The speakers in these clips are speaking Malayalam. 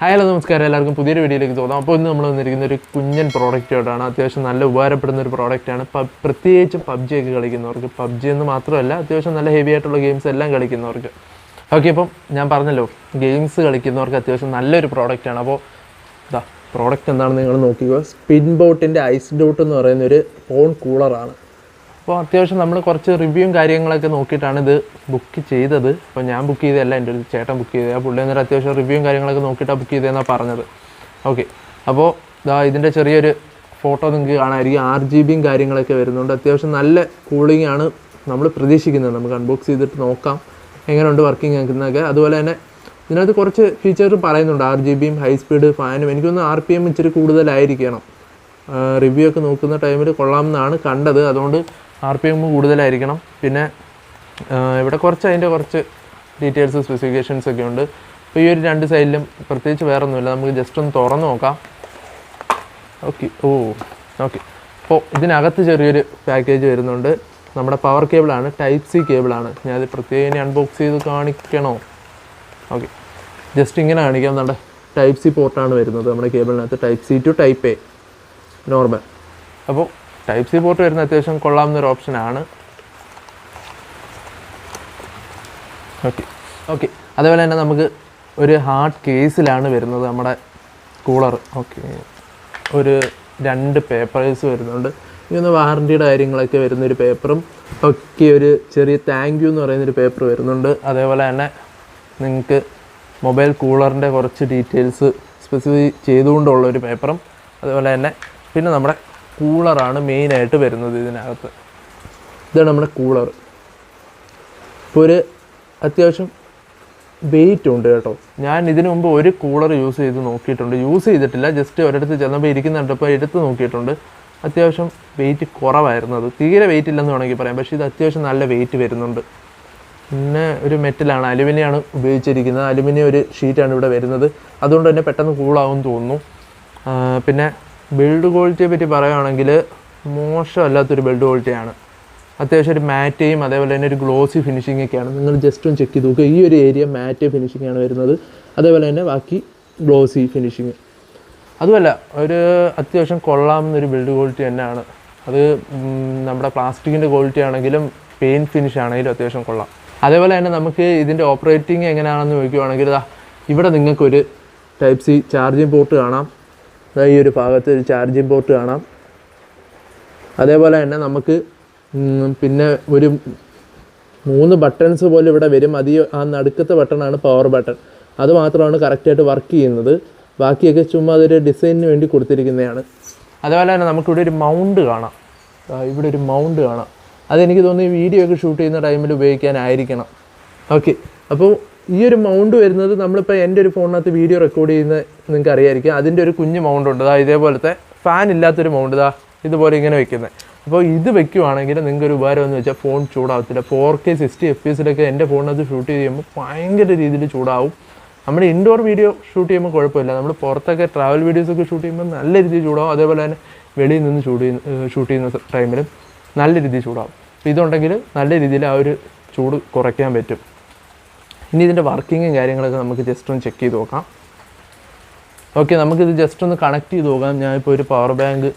ഹലോ നമസ്കാരം, എല്ലാവർക്കും പുതിയൊരു വീഡിയോയിലേക്ക് തോന്നാം. അപ്പോൾ ഇന്ന് നമ്മൾ വന്നിരിക്കുന്ന ഒരു കുഞ്ഞൻ പ്രോഡക്റ്റായിട്ടാണ്. അത്യാവശ്യം നല്ല ഉപകാരപ്പെടുന്ന ഒരു പ്രോഡക്റ്റാണ്. പ്രത്യേകിച്ചും PUBG ഒക്കെ കളിക്കുന്നവർക്ക്, PUBG എന്ന് മാത്രമല്ല അത്യാവശ്യം നല്ല ഹെവി ആയിട്ടുള്ള ഗെയിംസ് എല്ലാം കളിക്കുന്നവർക്ക്. ഓക്കെ, അപ്പം ഞാൻ പറഞ്ഞല്ലോ, ഗെയിംസ് കളിക്കുന്നവർക്ക് അത്യാവശ്യം നല്ലൊരു പ്രോഡക്റ്റാണ്. അപ്പോൾ ഇതാ പ്രോഡക്റ്റ് എന്താണെന്ന് നിങ്ങൾ നോക്കിക്കോ. സ്പിൻബോട്ടിൻ്റെ IceDot എന്ന് പറയുന്നൊരു ഫോൺ കൂളറാണ്. അപ്പോൾ അത്യാവശ്യം നമ്മൾ കുറച്ച് റിവ്യൂവും കാര്യങ്ങളൊക്കെ നോക്കിയിട്ടാണ് ഇത് ബുക്ക് ചെയ്തത്. അപ്പോൾ ഞാൻ ബുക്ക് ചെയ്തതല്ല, എൻ്റെ ഒരു ചേട്ടൻ ബുക്ക് ചെയ്തത്. ആ പുള്ളി എന്നൊരു അത്യാവശ്യം റിവ്യൂവും കാര്യങ്ങളൊക്കെ നോക്കിയിട്ടാണ് ബുക്ക് ചെയ്തതെന്നാണ് പറഞ്ഞത്. ഓക്കെ, അപ്പോൾ ഇതിൻ്റെ ചെറിയൊരു ഫോട്ടോ നിങ്ങൾക്ക് കാണാമായിരിക്കും. RGBയും കാര്യങ്ങളൊക്കെ വരുന്നുണ്ട്. അത്യാവശ്യം നല്ല കൂളിംഗ് ആണ് നമ്മൾ പ്രതീക്ഷിക്കുന്നത്. നമുക്ക് അൺബോക്സ് ചെയ്തിട്ട് നോക്കാം എങ്ങനെയുണ്ട് വർക്കിംഗ് എന്നൊക്കെ. അതുപോലെ തന്നെ ഇതിനകത്ത് കുറച്ച് ഫീച്ചർ പറയുന്നുണ്ട്. RGBയും ഹൈ സ്പീഡ് ഫാനും. എനിക്കൊന്ന് RPM ഇച്ചിരി കൂടുതലായിരിക്കണം. റിവ്യൂ ഒക്കെ നോക്കുന്ന ടൈമിൽ കൊള്ളാമെന്നാണ് കണ്ടത്. അതുകൊണ്ട് RPM കൂടുതലായിരിക്കണം. പിന്നെ ഇവിടെ അതിൻ്റെ കുറച്ച് ഡീറ്റെയിൽസ് സ്പെസിഫിക്കേഷൻസ് ഒക്കെ ഉണ്ട്. അപ്പോൾ ഈ ഒരു രണ്ട് സൈഡിലും പ്രത്യേകിച്ച് വേറെ ഒന്നുമില്ല. നമുക്ക് ജസ്റ്റ് ഒന്ന് തുറന്ന് നോക്കാം. ഓക്കെ, അപ്പോൾ ഇതിനകത്ത് ചെറിയൊരു പാക്കേജ് വരുന്നുണ്ട്. നമ്മുടെ പവർ കേബിളാണ്, Type-C കേബിളാണ്. ഞാനത് പ്രത്യേകം ഇനി അൺബോക്സ് ചെയ്ത് കാണിക്കണോ? ഓക്കെ, ജസ്റ്റ് ഇങ്ങനെ കാണിക്കാം. നമ്മുടെ Type-C പോർട്ടാണ് വരുന്നത് നമ്മുടെ കേബിളിനകത്ത്. Type-C to Type-A normal. അപ്പോൾ Type-C പോർട്ട് വരുന്ന അത്യാവശ്യം കൊള്ളാവുന്നൊരു ഓപ്ഷനാണ്. ഓക്കെ, അതേപോലെ തന്നെ നമുക്ക് ഒരു ഹാർഡ് കേസിലാണ് വരുന്നത് നമ്മുടെ കൂളർ. ഓക്കെ, ഒരു 2 പേപ്പേഴ്സ് വരുന്നുണ്ട്. ഇതൊന്ന് വാറണ്ടിയുടെ കാര്യങ്ങളൊക്കെ വരുന്നൊരു പേപ്പറും ഒക്കെ, ഒരു ചെറിയ താങ്ക് യു എന്ന് പറയുന്നൊരു പേപ്പർ വരുന്നുണ്ട്. അതേപോലെ തന്നെ നിങ്ങൾക്ക് മൊബൈൽ കൂളറിൻ്റെ കുറച്ച് ഡീറ്റെയിൽസ് സ്പെസിഫൈ ചെയ്തുകൊണ്ടുള്ളൊരു പേപ്പറും. അതുപോലെ തന്നെ പിന്നെ നമ്മുടെ കൂളറാണ് മെയിനായിട്ട് വരുന്നത് ഇതിനകത്ത്. ഇതാണ് നമ്മുടെ കൂളർ. ഇപ്പോൾ ഒരു അത്യാവശ്യം വെയിറ്റ് ഉണ്ട് കേട്ടോ. ഞാൻ ഇതിനു മുമ്പ് ഒരു കൂളർ യൂസ് ചെയ്ത് നോക്കിയിട്ടുണ്ട്. യൂസ് ചെയ്തിട്ടില്ല, ജസ്റ്റ് ഒരിടത്ത് ചെന്നപ്പോൾ ഇരിക്കുന്നുണ്ടപ്പോൾ എടുത്ത് നോക്കിയിട്ടുണ്ട്. അത്യാവശ്യം വെയിറ്റ് കുറവായിരുന്നു. അത് തീരെ വെയിറ്റ് ഇല്ലെന്ന് വേണമെങ്കിൽ പറയാം. പക്ഷേ ഇത് അത്യാവശ്യം നല്ല വെയിറ്റ് വരുന്നുണ്ട്. പിന്നെ ഒരു മെറ്റലാണ്, അലുമിനിയമാണ് ഉപയോഗിച്ചിരിക്കുന്നത്. അലുമിനിയം ഒരു ഷീറ്റാണ് ഇവിടെ വരുന്നത്. അതുകൊണ്ട് തന്നെ പെട്ടെന്ന് കൂളാവും തോന്നുന്നു. പിന്നെ ബിൽഡ് ക്വാളിറ്റിയെ പറ്റി പറയുകയാണെങ്കിൽ മോശമല്ലാത്തൊരു ബിൽഡ് ക്വാളിറ്റിയാണ്. അത്യാവശ്യം ഒരു മാറ്റയും അതേപോലെ തന്നെ ഒരു ഗ്ലോസി ഫിനിഷിംഗ് ഒക്കെയാണ്. നിങ്ങൾ ജസ്റ്റ് ഒന്ന് ചെക്ക് ചെയ്ത് നോക്കുക. ഈ ഒരു ഏരിയ മാറ്റ് ഫിനിഷിംഗ് ആണ് വരുന്നത്. അതേപോലെ തന്നെ ബാക്കി ഗ്ലോസി ഫിനിഷിങ്. അതുമല്ല, ഒരു അത്യാവശ്യം കൊള്ളാവുന്നൊരു ബിൽഡ് ക്വാളിറ്റി തന്നെയാണ്. അത് നമ്മുടെ പ്ലാസ്റ്റിക്കിൻ്റെ ക്വാളിറ്റി ആണെങ്കിലും പെയിൻറ്റ് ഫിനിഷ് ആണെങ്കിലും അത്യാവശ്യം കൊള്ളാം. അതേപോലെ തന്നെ നമുക്ക് ഇതിൻ്റെ ഓപ്പറേറ്റിംഗ് എങ്ങനെയാണെന്ന് ചോദിക്കുകയാണെങ്കിൽ ഇവിടെ നിങ്ങൾക്കൊരു Type-C ചാർജിങ് പോർട്ട് കാണാം. ഈ ഒരു ഭാഗത്ത് ഒരു ചാർജിങ് പോർട്ട് കാണാം. അതേപോലെ തന്നെ നമുക്ക് പിന്നെ ഒരു 3 ബട്ടൺസ് പോലെ ഇവിടെ വരും. ആ നടുക്കത്തെ ബട്ടണാണ് പവർ ബട്ടൺ. അത് മാത്രമാണ് കറക്റ്റായിട്ട് വർക്ക് ചെയ്യുന്നത്. ബാക്കിയൊക്കെ ചുമ്മാ അതൊരു ഡിസൈനിന് വേണ്ടി കൊടുത്തിരിക്കുന്നതാണ്. അതേപോലെ തന്നെ നമുക്കിവിടെ ഒരു മൗണ്ട് കാണാം. ഇവിടെ ഒരു മൗണ്ട് കാണാം. അതെനിക്ക് തോന്നുന്നു ഈ വീഡിയോ ഒക്കെ ഷൂട്ട് ചെയ്യുന്ന ടൈമിൽ ഉപയോഗിക്കാനായിരിക്കണം. ഓക്കെ, അപ്പോൾ ഈ ഒരു മൗണ്ട് വരുന്നത് നമ്മളിപ്പോൾ എൻ്റെ ഒരു ഫോണിനകത്ത് വീഡിയോ റെക്കോർഡ് ചെയ്യുന്നത് നിങ്ങൾക്ക് അറിയാമായിരിക്കും. അതിൻ്റെ ഒരു കുഞ്ഞ് മൗണ്ട് ഉണ്ട്. ഇതേപോലത്തെ ഫാൻ ഇല്ലാത്തൊരു മൗണ്ട് ഇതുപോലെ ഇങ്ങനെ വെക്കുന്നത്. അപ്പോൾ ഇത് വെക്കുവാണെങ്കിൽ നിങ്ങൾക്ക് ഒരു ഉപകാരം എന്ന് വെച്ചാൽ ഫോൺ ചൂടാവത്തില്ല. 4K 60 FPS എൻ്റെ ഫോണിനകത്ത് ഷൂട്ട് ചെയ്യുമ്പോൾ ഭയങ്കര രീതിയിൽ ചൂടാവും. നമ്മൾ ഇൻഡോർ വീഡിയോ ഷൂട്ട് ചെയ്യുമ്പോൾ കുഴപ്പമില്ല. നമ്മൾ പുറത്തൊക്കെ ട്രാവൽ വീഡിയോസൊക്കെ ഷൂട്ട് ചെയ്യുമ്പോൾ നല്ല രീതിയിൽ ചൂടാവും. അതേപോലെ തന്നെ വെളിയിൽ നിന്ന് ഷൂട്ട് ചെയ്യുന്ന ടൈമിലും നല്ല രീതിയിൽ ചൂടാവും. അപ്പോൾ ഇതുണ്ടെങ്കിൽ നല്ല രീതിയിൽ ആ ഒരു ചൂട് കുറയ്ക്കാൻ പറ്റും. ഇനി ഇതിൻ്റെ വർക്കിങ്ങും കാര്യങ്ങളൊക്കെ നമുക്ക് ജസ്റ്റ് ഒന്ന് ചെക്ക് ചെയ്ത് നോക്കാം. ഓക്കെ, നമുക്കിത് ജസ്റ്റ് ഒന്ന് കണക്ട് ചെയ്ത് നോക്കാം. ഞാനിപ്പോൾ ഒരു പവർ ബാങ്ക്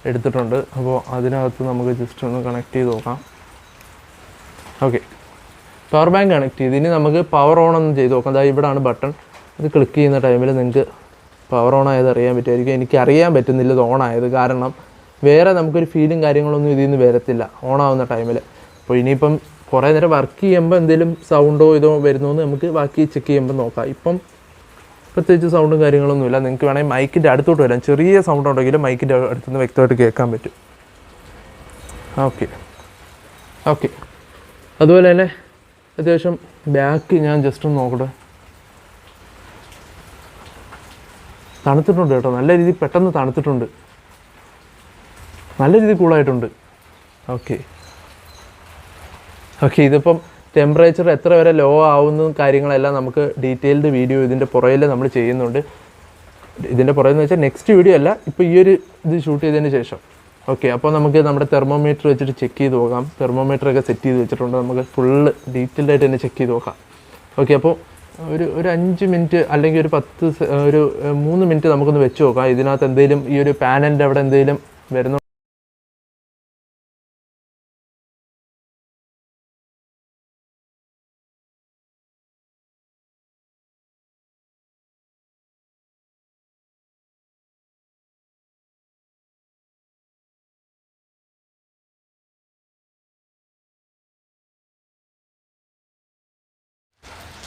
എടുത്തിട്ടുണ്ട്. അപ്പോൾ അതിനകത്ത് നമുക്ക് ജസ്റ്റ് ഒന്ന് കണക്ട് ചെയ്ത് നോക്കാം. ഓക്കെ, പവർ ബാങ്ക് കണക്ട് ചെയ്ത് ഇനി നമുക്ക് പവർ ഓൺ ഒന്ന് ചെയ്ത് നോക്കാം. ഇവിടെയാണ് ബട്ടൺ. ഇത് ക്ലിക്ക് ചെയ്യുന്ന ടൈമിൽ നിങ്ങൾക്ക് പവർ ഓൺ ആയത് അറിയാൻ പറ്റുമായിരിക്കും. എനിക്ക് അറിയാൻ പറ്റുന്നില്ല ഇത് ഓൺ ആയത്. കാരണം വേറെ നമുക്കൊരു ഫീലും കാര്യങ്ങളൊന്നും ഇതിൽ നിന്ന് വരത്തില്ല ഓണാവുന്ന ടൈമിൽ. അപ്പോൾ ഇനിയിപ്പം കുറേ നേരം വർക്ക് ചെയ്യുമ്പോൾ എന്തെങ്കിലും സൗണ്ടോ ഇതോ വരുന്നോന്ന് നമുക്ക് ബാക്കി ചെക്ക് ചെയ്യുമ്പോൾ നോക്കാം. ഇപ്പം പ്രത്യേകിച്ച് സൗണ്ടും കാര്യങ്ങളൊന്നുമില്ല. നിങ്ങൾക്ക് വേണമെങ്കിൽ മൈക്കിൻ്റെ അടുത്തോട്ട് വരാം. ചെറിയ സൗണ്ട് ഉണ്ടെങ്കിലും മൈക്കിൻ്റെ അടുത്തുനിന്ന് വ്യക്തമായിട്ട് കേൾക്കാൻ പറ്റും. ഓക്കെ, അതുപോലെ തന്നെ അത്യാവശ്യം ബാക്ക് ഞാൻ ജസ്റ്റ് ഒന്ന് നോക്കട്ടെ. തണുത്തിട്ടുണ്ട് കേട്ടോ, നല്ല രീതിയിൽ പെട്ടെന്ന് തണുത്തിട്ടുണ്ട്. നല്ല രീതിയിൽ കൂളായിട്ടുണ്ട്. ഓക്കെ, ഇതിപ്പം ടെമ്പറേച്ചർ എത്ര വരെ ലോ ആവുന്ന കാര്യങ്ങളെല്ലാം നമുക്ക് ഡീറ്റെയിൽഡ് വീഡിയോ ഇതിൻ്റെ പുറകിൽ നമ്മൾ ചെയ്യുന്നുണ്ട്. ഇതിൻ്റെ പുറകെന്ന് വെച്ചാൽ നെക്സ്റ്റ് വീഡിയോ അല്ല, ഇപ്പോൾ ഈ ഒരു ഇത് ഷൂട്ട് ചെയ്തതിന് ശേഷം. ഓക്കെ, അപ്പോൾ നമുക്ക് നമ്മുടെ തെർമോമീറ്റർ വെച്ചിട്ട് ചെക്ക് ചെയ്ത് നോക്കാം. തെർമോമീറ്ററൊക്കെ സെറ്റ് ചെയ്ത് വെച്ചിട്ടുണ്ട്. നമുക്ക് ഫുള്ള് ഡീറ്റെയിൽഡായിട്ട് തന്നെ ചെക്ക് ചെയ്ത് നോക്കാം. ഓക്കെ, അപ്പോൾ ഒരു 5 മിനിറ്റ് അല്ലെങ്കിൽ ഒരു 3 മിനിറ്റ് നമുക്കൊന്ന് വെച്ച് നോക്കാം. ഇതിനകത്ത് എന്തെങ്കിലും ഈ ഒരു പാനലിൻ്റെ അവിടെ എന്തെങ്കിലും വരുന്നു.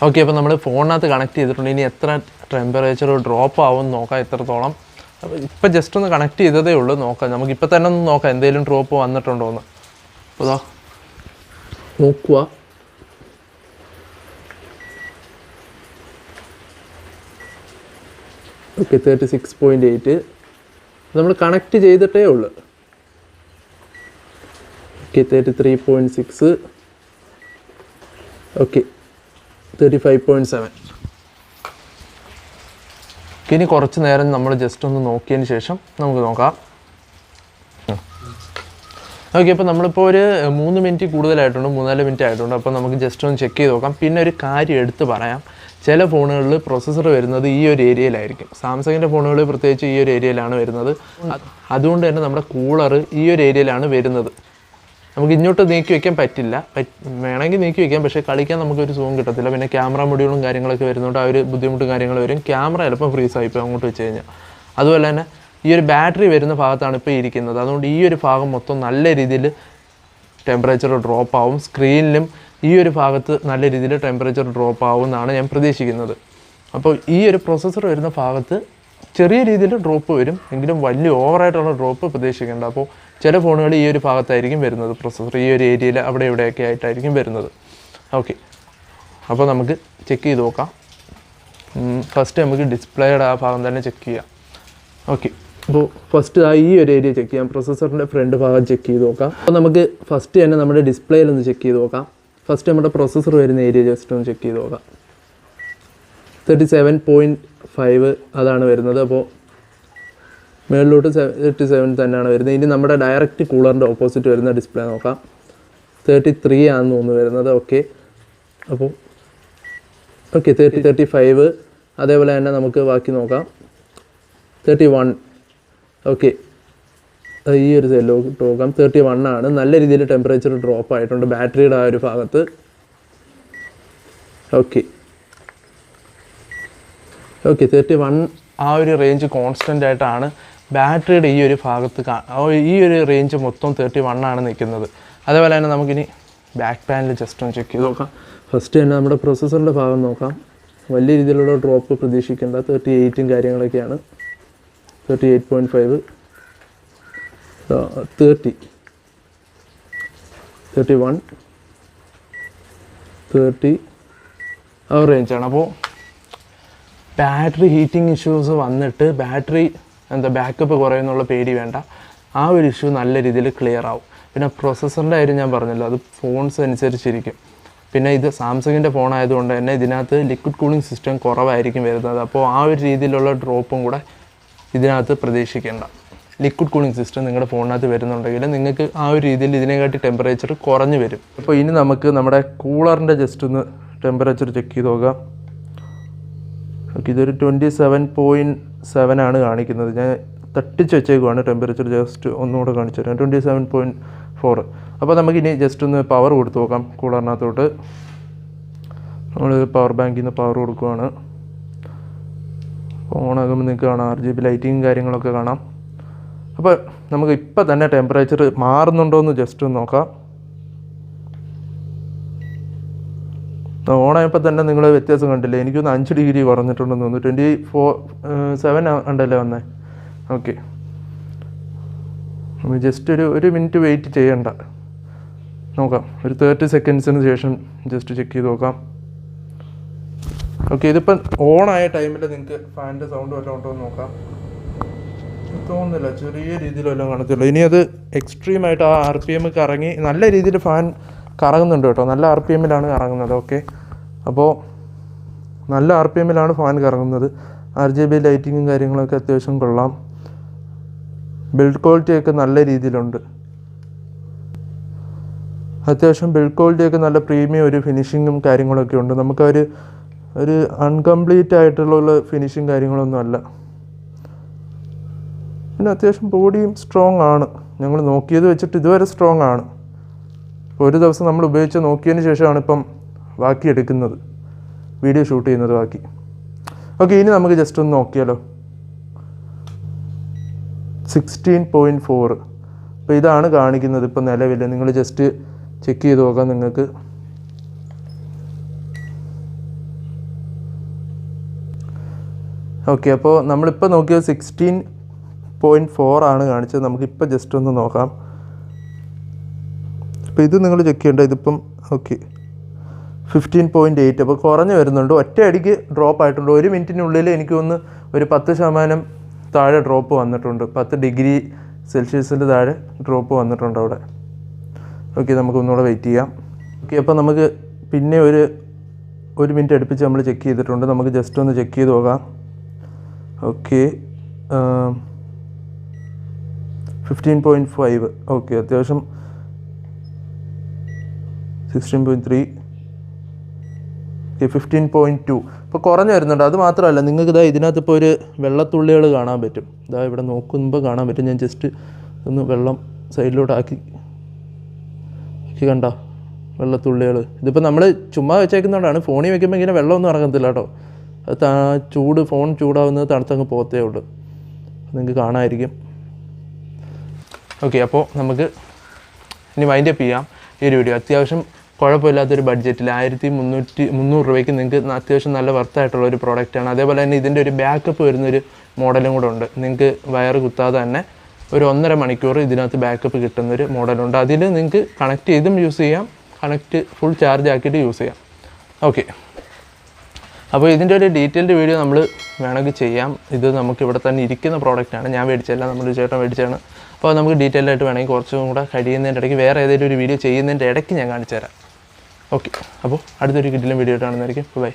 ഓക്കെ, അപ്പോൾ നമ്മൾ ഫോണിനകത്ത് കണക്ട് ചെയ്തിട്ടുണ്ട്. ഇനി എത്ര ടെമ്പറേച്ചർ ഡ്രോപ്പ് ആവും നോക്കാം എത്രത്തോളം. അപ്പോൾ ഇപ്പോൾ ജസ്റ്റ് ഒന്ന് കണക്ട് ചെയ്തതേ ഉള്ളൂ. നോക്കാം, നമുക്കിപ്പോൾ തന്നെ ഒന്ന് നോക്കാം എന്തെങ്കിലും ഡ്രോപ്പ് വന്നിട്ടുണ്ടോ എന്ന്. അപ്പോൾ ഇതാ നോക്കുക. ഓക്കെ, 36.8 നമ്മൾ കണക്ട് ചെയ്തിട്ടേ ഉള്ളൂ. ഓക്കെ, 33.6. ഓക്കെ, 35.7. ഇനി കുറച്ച് നേരം നമ്മൾ ജസ്റ്റ് ഒന്ന് നോക്കിയതിന് ശേഷം നമുക്ക് നോക്കാം. ഓക്കെ, അപ്പോൾ നമ്മളിപ്പോൾ ഒരു 3 മിനിറ്റ് കൂടുതലായിട്ടുണ്ട്, 3-4 മിനിറ്റ് ആയിട്ടുണ്ട്. അപ്പോൾ നമുക്ക് ജസ്റ്റ് ഒന്ന് ചെക്ക് ചെയ്ത് നോക്കാം. പിന്നെ ഒരു കാര്യം എടുത്ത് പറയാം, ചില ഫോണുകളിൽ പ്രൊസസ്സർ വരുന്നത് ഈ ഒരു ഏരിയയിലായിരിക്കും. സാംസങ്ങിൻ്റെ ഫോണുകളിൽ പ്രത്യേകിച്ച് ഈ ഒരു ഏരിയയിലാണ് വരുന്നത്. അതുകൊണ്ട് തന്നെ നമ്മുടെ കൂളർ ഈ ഒരു ഏരിയയിലാണ് വരുന്നത്. നമുക്ക് ഇങ്ങോട്ട് നീക്കി വയ്ക്കാൻ പറ്റില്ല, വേണമെങ്കിൽ നീക്കി വയ്ക്കാം, പക്ഷേ കളിക്കാൻ നമുക്കൊരു സുഖം കിട്ടത്തില്ല. പിന്നെ ക്യാമറ മൊഡ്യൂളും കാര്യങ്ങളൊക്കെ വരുന്നതുകൊണ്ട് ആ ഒരു ബുദ്ധിമുട്ടും കാര്യങ്ങൾ വരും. ക്യാമറ ചിലപ്പോൾ ഫ്രീസായിപ്പോൾ അങ്ങോട്ട് വെച്ച് കഴിഞ്ഞാൽ. അതുപോലെ തന്നെ ഈ ഒരു ബാറ്ററി വരുന്ന ഭാഗത്താണ് ഇപ്പോൾ ഇരിക്കുന്നത്. അതുകൊണ്ട് ഈ ഒരു ഭാഗം മൊത്തം നല്ല രീതിയിൽ ടെമ്പറേച്ചർ ഡ്രോപ്പ് ആവും. സ്ക്രീനിലും ഈ ഒരു ഭാഗത്ത് നല്ല രീതിയിൽ ടെമ്പറേച്ചർ ഡ്രോപ്പ് ആവും എന്നാണ് ഞാൻ പ്രതീക്ഷിക്കുന്നത്. അപ്പോൾ ഈ ഒരു പ്രൊസസ്സർ വരുന്ന ഭാഗത്ത് ചെറിയ രീതിയിൽ ഡ്രോപ്പ് വരും, എങ്കിലും വലിയ ഓവറായിട്ടുള്ള ഡ്രോപ്പ് പ്രതീക്ഷിക്കേണ്ട. അപ്പോൾ ചില ഫോണുകൾ ഈ ഒരു ഭാഗത്തായിരിക്കും വരുന്നത്, പ്രൊസസ്സർ ഈ ഒരു ഏരിയയിൽ അവിടെ ഇവിടെയൊക്കെ ആയിട്ടായിരിക്കും വരുന്നത്. ഓക്കെ, അപ്പോൾ നമുക്ക് ചെക്ക് ചെയ്ത് നോക്കാം. ഫസ്റ്റ് നമുക്ക് ഡിസ്പ്ലേയുടെ ആ ഭാഗം തന്നെ ചെക്ക് ചെയ്യാം. ഓക്കെ, അപ്പോൾ ഫസ്റ്റ് ഈ ഒരു ഏരിയ ചെക്ക് ചെയ്യാം. പ്രൊസസ്സറിൻ്റെ ഫ്രണ്ട് ഭാഗം ചെക്ക് ചെയ്ത് നോക്കാം. അപ്പോൾ നമുക്ക് ഫസ്റ്റ് തന്നെ നമ്മുടെ ഡിസ്പ്ലേയിലൊന്ന് ചെക്ക് ചെയ്ത് നോക്കാം. ഫസ്റ്റ് നമ്മുടെ പ്രൊസസ്സർ വരുന്ന ഏരിയ ജസ്റ്റ് ഒന്ന് ചെക്ക് ചെയ്ത് നോക്കാം. 37.5 അതാണ് വരുന്നത്. അപ്പോൾ മേളിലോട്ട് 37 തന്നെയാണ് വരുന്നത്. ഇനി നമ്മുടെ ഡയറക്റ്റ് കൂളറിൻ്റെ ഓപ്പോസിറ്റ് വരുന്ന ഡിസ്പ്ലേ നോക്കാം. 33 ആണെന്ന് തോന്നുന്നു വരുന്നത്. ഓക്കെ, അപ്പോൾ 35. അതേപോലെ തന്നെ നമുക്ക് ബാക്കി നോക്കാം. 31. ഓക്കെ, ഈ ഒരു സൈഡിലോട്ട് നോക്കാം. 31 ആണ്. നല്ല രീതിയിൽ ടെമ്പറേച്ചർ ഡ്രോപ്പ് ആയിട്ടുണ്ട് ബാറ്ററിയുടെ ആ ഒരു ഭാഗത്ത്. ഓക്കെ, 31 ആ ഒരു റേഞ്ച് കോൺസ്റ്റൻ്റ് ആയിട്ടാണ് ബാറ്ററിയുടെ ഈ ഒരു ഭാഗത്ത് ഈ ഒരു റേഞ്ച് മൊത്തം 31 ആണ് നിൽക്കുന്നത്. അതേപോലെ തന്നെ നമുക്കിനി ബാക്ക് പാനൽ ജസ്റ്റ് ഒന്ന് ചെക്ക് ചെയ്ത് നോക്കാം. ഫസ്റ്റ് തന്നെ നമ്മുടെ പ്രൊസസ്സറിൻ്റെ ഭാഗം നോക്കാം. വലിയ രീതിയിലുള്ള ഡ്രോപ്പ് പ്രതീക്ഷിക്കേണ്ട. 38 കാര്യങ്ങളൊക്കെയാണ്. 38.5, 30, 31, 30 ആ റേഞ്ചാണ്. അപ്പോൾ ബാറ്ററി ഹീറ്റിംഗ് ഇഷ്യൂസ് വന്നിട്ട് ബാറ്ററി ബാക്കപ്പ് കുറയുന്നുള്ള പേടി വേണ്ട. ആ ഒരു ഇഷ്യൂ നല്ല രീതിയിൽ ക്ലിയർ ആവും. പിന്നെ പ്രൊസസ്സറിൻ്റെ കാര്യം ഞാൻ പറഞ്ഞല്ലോ, അത് ഫോൺസ് അനുസരിച്ചിരിക്കും. പിന്നെ ഇത് സാംസങ്ങിൻ്റെ ഫോൺ ആയതുകൊണ്ട് തന്നെ ഇതിനകത്ത് ലിക്വിഡ് കൂളിംഗ് സിസ്റ്റം കുറവായിരിക്കും വരുന്നത്. അപ്പോൾ ആ ഒരു രീതിയിലുള്ള ഡ്രോപ്പും കൂടെ ഇതിനകത്ത് പ്രതീക്ഷിക്കേണ്ട. ലിക്വിഡ് കൂളിംഗ് സിസ്റ്റം നിങ്ങളുടെ ഫോണിനകത്ത് വരുന്നുണ്ടെങ്കിൽ നിങ്ങൾക്ക് ആ ഒരു രീതിയിൽ ഇതിനെക്കാട്ടി ടെമ്പറേച്ചർ കുറഞ്ഞു വരും. അപ്പോൾ ഇനി നമുക്ക് നമ്മുടെ കൂളറിൻ്റെ ജസ്റ്റ് ഒന്ന് ടെമ്പറേച്ചർ ചെക്ക് ചെയ്ത് നോക്കാം. ഓക്കെ, ഇതൊരു 27.7 ആണ് കാണിക്കുന്നത്. ഞാൻ തട്ടിച്ച് വെച്ചേക്കുവാണ് ടെമ്പറേച്ചർ. ജസ്റ്റ് ഒന്നുകൂടെ കാണിച്ചു തരാം. 27.4. അപ്പോൾ നമുക്കിനി ജസ്റ്റ് ഒന്ന് പവർ കൊടുത്ത് നോക്കാം. കൂളറിനകത്തോട്ട് നമ്മൾ പവർ ബാങ്കിൽ നിന്ന് പവർ കൊടുക്കുവാണ്. ഓണാകുമ്പോൾ നിങ്ങൾക്ക് കാണാം RGB ലൈറ്റിങ്ങും കാര്യങ്ങളൊക്കെ കാണാം. അപ്പോൾ നമുക്ക് ഇപ്പം തന്നെ ടെമ്പറേച്ചർ മാറുന്നുണ്ടോ എന്ന് ജസ്റ്റ് ഒന്ന് നോക്കാം. ഓണായപ്പോൾ തന്നെ നിങ്ങൾ വ്യത്യാസം കണ്ടില്ലേ? എനിക്കൊന്ന് 5 ഡിഗ്രി കുറഞ്ഞിട്ടുണ്ടെന്ന് തോന്നുന്നു. 24.7 ഉണ്ടല്ലേ വന്നേ. ഓക്കെ, ജസ്റ്റ് ഒരു മിനിറ്റ് വെയിറ്റ് ചെയ്യണ്ട, നോക്കാം. ഒരു 30 സെക്കൻഡ്സിന് ശേഷം ജസ്റ്റ് ചെക്ക് ചെയ്ത് നോക്കാം. ഓക്കെ, ഇതിപ്പം ഓണായ ടൈമിൽ നിങ്ങൾക്ക് ഫാനിൻ്റെ സൗണ്ട് വല്ലതും ഉണ്ടോ എന്ന് നോക്കാം. തോന്നുന്നില്ല, ചെറിയ രീതിയിൽ വല്ലതും കാണത്തില്ല. ഇനി അത് എക്സ്ട്രീമായിട്ട് ആ RPM കറങ്ങി നല്ല രീതിയിൽ ഫാൻ കറങ്ങുന്നുണ്ട് കേട്ടോ. നല്ല RPM കറങ്ങുന്നത്. ഓക്കെ, അപ്പോൾ നല്ല RPM ഫാൻ കറങ്ങുന്നത്. RGB ലൈറ്റിങ്ങും കാര്യങ്ങളൊക്കെ അത്യാവശ്യം കൊള്ളാം. ബിൽഡ് ക്വാളിറ്റിയൊക്കെ നല്ല രീതിയിലുണ്ട്. അത്യാവശ്യം ബിൽഡ് ക്വാളിറ്റിയൊക്കെ നല്ല പ്രീമിയം ഒരു ഫിനിഷിങ്ങും കാര്യങ്ങളൊക്കെ ഉണ്ട്. നമുക്കൊരു ഒരു അൺകംപ്ലീറ്റ് ആയിട്ടുള്ള ഫിനിഷും കാര്യങ്ങളൊന്നും അല്ല. പിന്നെ അത്യാവശ്യം ബോഡിയും സ്ട്രോങ് ആണ്. ഞങ്ങൾ നോക്കിയത് വെച്ചിട്ട് ഇതുവരെ സ്ട്രോങ് ആണ്. ഒരു ദിവസം നമ്മൾ ഉപയോഗിച്ച് നോക്കിയതിന് ശേഷമാണ് ഇപ്പം ബാക്കി എടുക്കുന്നത്, വീഡിയോ ഷൂട്ട് ചെയ്യുന്നത് ബാക്കി. ഓക്കെ, ഇനി നമുക്ക് ജസ്റ്റ് ഒന്ന് നോക്കിയാലോ. 16.4. അപ്പോൾ ഇതാണ് കാണിക്കുന്നത് ഇപ്പം നിലവിൽ. നിങ്ങൾ ജസ്റ്റ് ചെക്ക് ചെയ്ത് നോക്കാം നിങ്ങൾക്ക്. ഓക്കെ, അപ്പോൾ നമ്മളിപ്പോൾ നോക്കിയത് 16.4 ആണ് കാണിച്ചത്. നമുക്കിപ്പോൾ ജസ്റ്റ് ഒന്ന് നോക്കാം. അപ്പോൾ ഇത് നിങ്ങൾ ചെക്ക് ചെയ്യേണ്ട. ഇതിപ്പം ഓക്കെ 15.8. അപ്പോൾ കുറഞ്ഞ് വരുന്നുണ്ട്. ഒറ്റ അടിക്ക് ഡ്രോപ്പ് ആയിട്ടുണ്ട്. 1 മിനിറ്റിനുള്ളിൽ എനിക്ക് ഒന്ന് ഒരു 10% താഴെ ഡ്രോപ്പ് വന്നിട്ടുണ്ട്. 10 ഡിഗ്രി സെൽഷ്യസിൽ താഴെ ഡ്രോപ്പ് വന്നിട്ടുണ്ട് അവിടെ. ഓക്കെ, നമുക്കൊന്നുകൂടെ വെയിറ്റ് ചെയ്യാം. ഓക്കെ, അപ്പോൾ നമുക്ക് പിന്നെ ഒരു മിനിറ്റ് അടുപ്പിച്ച് നമ്മൾ ചെക്ക് ചെയ്തിട്ടുണ്ട്. നമുക്ക് ജസ്റ്റ് ഒന്ന് ചെക്ക് ചെയ്ത് നോക്കാം. ഓക്കെ, 15.5. ഓക്കെ, അത്യാവശ്യം 16.3. 15.2. ഇപ്പോൾ കുറഞ്ഞ് വരുന്നുണ്ട്. അത് മാത്രമല്ല, നിങ്ങൾക്ക് ഇതാ ഇതിനകത്ത് ഇപ്പോൾ ഒരു വെള്ളത്തുള്ളികൾ കാണാൻ പറ്റും. ഇതാ ഇവിടെ നോക്കുമ്പോൾ കാണാൻ പറ്റും. ഞാൻ ജസ്റ്റ് ഒന്ന് വെള്ളം സൈഡിലോട്ടാക്കി കണ്ടോ വെള്ളത്തുള്ളികൾ. ഇതിപ്പോൾ നമ്മൾ ചുമ്മാ വെച്ചേക്കുന്നതുകൊണ്ടാണ്. ഫോണിൽ വയ്ക്കുമ്പോൾ ഇങ്ങനെ വെള്ളമൊന്നും ഇറങ്ങത്തില്ല കേട്ടോ. അത് ഫോൺ ചൂടാവുന്നത് തണുത്തങ്ങ് പോകത്തേ ഉള്ളൂ. നിങ്ങൾക്ക് കാണാമായിരിക്കും. ഓക്കെ, അപ്പോൾ നമുക്ക് ഇനി വൈൻഡ് അപ്പ് ചെയ്യാം ഈ ഒരു വീഡിയോ. അത്യാവശ്യം കുഴപ്പമില്ലാത്തൊരു ബഡ്ജറ്റിൽ 1300 രൂപയ്ക്ക് നിങ്ങൾക്ക് അത്യാവശ്യം നല്ല വർത്തായിട്ടുള്ള ഒരു പ്രോഡക്റ്റാണ്. അതേപോലെ തന്നെ ഇതിൻ്റെ ഒരു ബാക്കപ്പ് വരുന്നൊരു മോഡലും കൂടെ ഉണ്ട്. നിങ്ങൾക്ക് വയർ കുത്താതെ തന്നെ ഒരു 1.5 മണിക്കൂർ ഇതിനകത്ത് ബാക്കപ്പ് കിട്ടുന്നൊരു മോഡലുണ്ട്. അതിൽ നിങ്ങൾക്ക് കണക്ട് ചെയ്തും യൂസ് ചെയ്യാം, ഫുൾ ചാർജ് ആക്കിയിട്ട് യൂസ് ചെയ്യാം. ഓക്കെ, അപ്പോൾ ഇതിൻ്റെ ഒരു ഡീറ്റെയിൽഡ് വീഡിയോ നമ്മൾ വേണമെങ്കിൽ ചെയ്യാം. ഇത് നമുക്ക് ഇവിടെ തന്നെ ഇരിക്കുന്ന പ്രോഡക്റ്റാണ്. ഞാൻ മേടിച്ചല്ല, നമ്മുടെ ചേട്ടൻ മേടിച്ചാണ്. അപ്പോൾ നമുക്ക് ഡീറ്റെയിൽ ആയിട്ട് വേണമെങ്കിൽ കുറച്ചും കൂടെ കഴിയുന്നതിൻ്റെ ഇടയ്ക്ക് വേറെ ഏതെങ്കിലും ഒരു വീഡിയോ ചെയ്യുന്നതിൻ്റെ ഇടയ്ക്ക് ഞാൻ കാണിച്ചു തരാം. ഓക്കെ, അപ്പോൾ അടുത്തൊരു കിടിലൻ വീഡിയോ ആയിട്ട് കാണുന്നതായിരിക്കും. ബൈ.